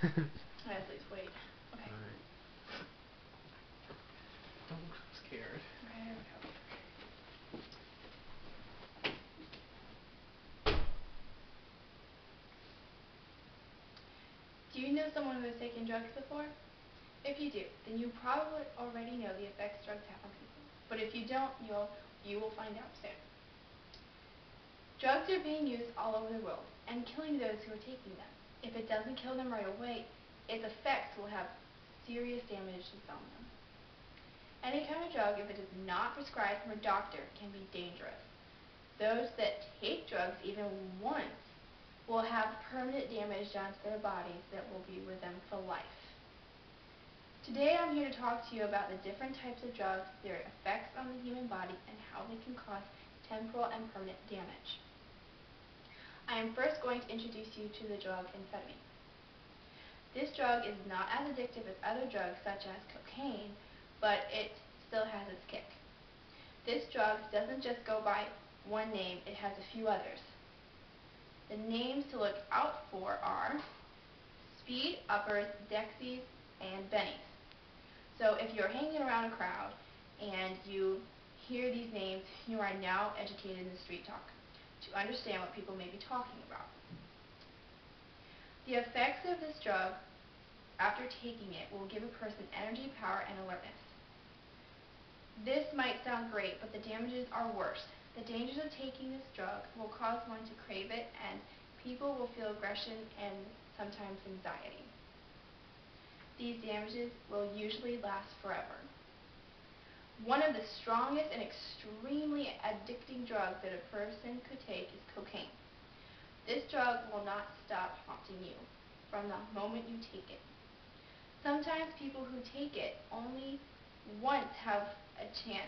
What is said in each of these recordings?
At least wait. Okay. Alright. Oh, I'm scared. Okay, here we go. Do you know someone who has taken drugs before? If you do, then you probably already know the effects drugs have on people. But if you don't, you will find out soon. Drugs are being used all over the world and killing those who are taking them. If it doesn't kill them right away, its effects will have serious damage on them. Any kind of drug, if it is not prescribed from a doctor, can be dangerous. Those that take drugs even once will have permanent damage done to their bodies that will be with them for life. Today I'm here to talk to you about the different types of drugs, their effects on the human body, and how they can cause temporal and permanent damage. I am first going to introduce you to the drug amphetamine. This drug is not as addictive as other drugs such as cocaine, but it still has its kick. This drug doesn't just go by one name, it has a few others. The names to look out for are speed, uppers, dexies, and bennies. So if you're hanging around a crowd and you hear these names, you are now educated in the street talk to understand what people may be talking about. The effects of this drug after taking it will give a person energy, power, and alertness. This might sound great, but the damages are worse. The dangers of taking this drug will cause one to crave it, and people will feel aggression and sometimes anxiety. These damages will usually last forever. One of the strongest and extremely addicting drugs that a person could take is cocaine. This drug will not stop haunting you from the moment you take it. Sometimes people who take it only once have a chance,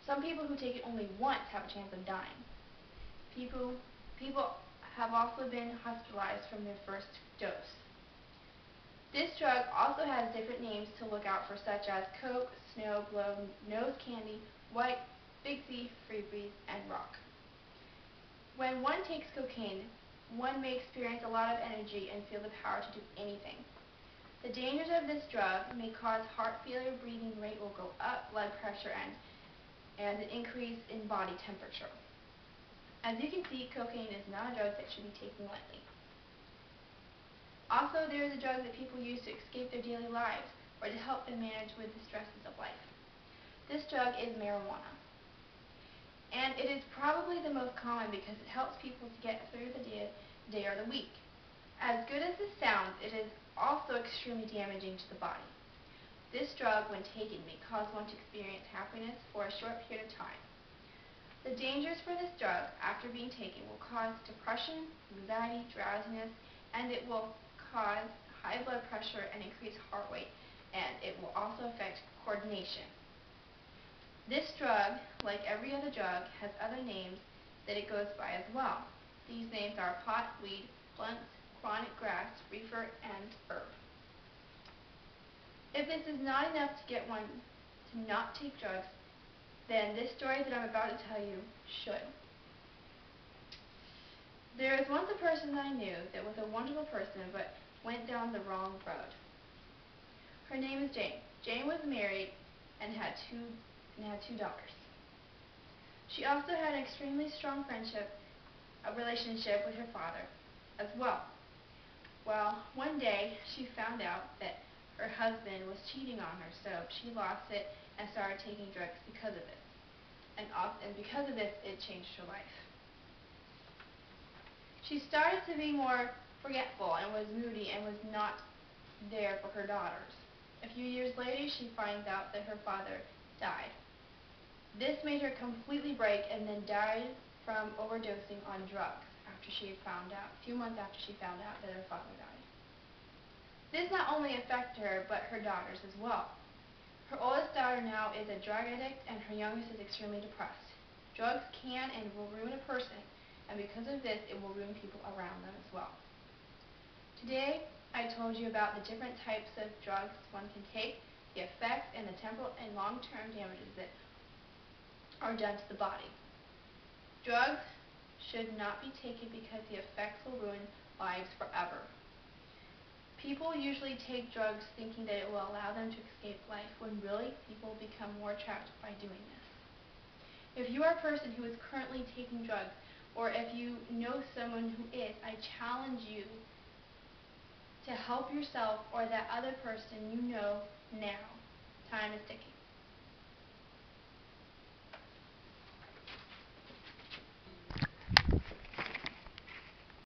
some people who take it only once have a chance of dying. People have also been hospitalized from their first dose. This drug also has different names to look out for, such as Coke, Snow, Blow, Nose Candy, White, Big C, Freebies, and Rock. When one takes cocaine, one may experience a lot of energy and feel the power to do anything. The dangers of this drug may cause heart failure, breathing rate will go up, blood pressure, and an increase in body temperature. As you can see, cocaine is not a drug that should be taken lightly. Also, there is a drug that people use to escape their daily lives or to help them manage with the stresses of life. This drug is marijuana. And it is probably the most common because it helps people to get through the day or the week. As good as this sounds, it is also extremely damaging to the body. This drug, when taken, may cause one to experience happiness for a short period of time. The dangers for this drug after being taken will cause depression, anxiety, drowsiness, and it will cause high blood pressure and increased heart rate, and it will also affect coordination. This drug, like every other drug, has other names that it goes by as well. These names are pot, weed, blunt, chronic grass, reefer, and herb. If this is not enough to get one to not take drugs, then this story that I'm about to tell you should. There was once a person that I knew that was a wonderful person but went down the wrong road. Her name is Jane. Jane was married and had two daughters. She also had an extremely strong relationship with her father as well. Well, one day she found out that her husband was cheating on her, so she lost it and started taking drugs because of this. And because of this, it changed her life. She started to be more forgetful and was moody and was not there for her daughters. A few years later, she finds out that her father died. This made her completely break and then died from overdosing on drugs after she had found out, a few months after she found out that her father died. This not only affected her, but her daughters as well. Her oldest daughter now is a drug addict and her youngest is extremely depressed. Drugs can and will ruin a person, and because of this, it will ruin people around them as well. Today, I told you about the different types of drugs one can take, the effects, and the temporal and long-term damages that are done to the body. Drugs should not be taken because the effects will ruin lives forever. People usually take drugs thinking that it will allow them to escape life, when really people become more trapped by doing this. If you are a person who is currently taking drugs, or if you know someone who is, I challenge you to help yourself or that other person you know now. Time is ticking.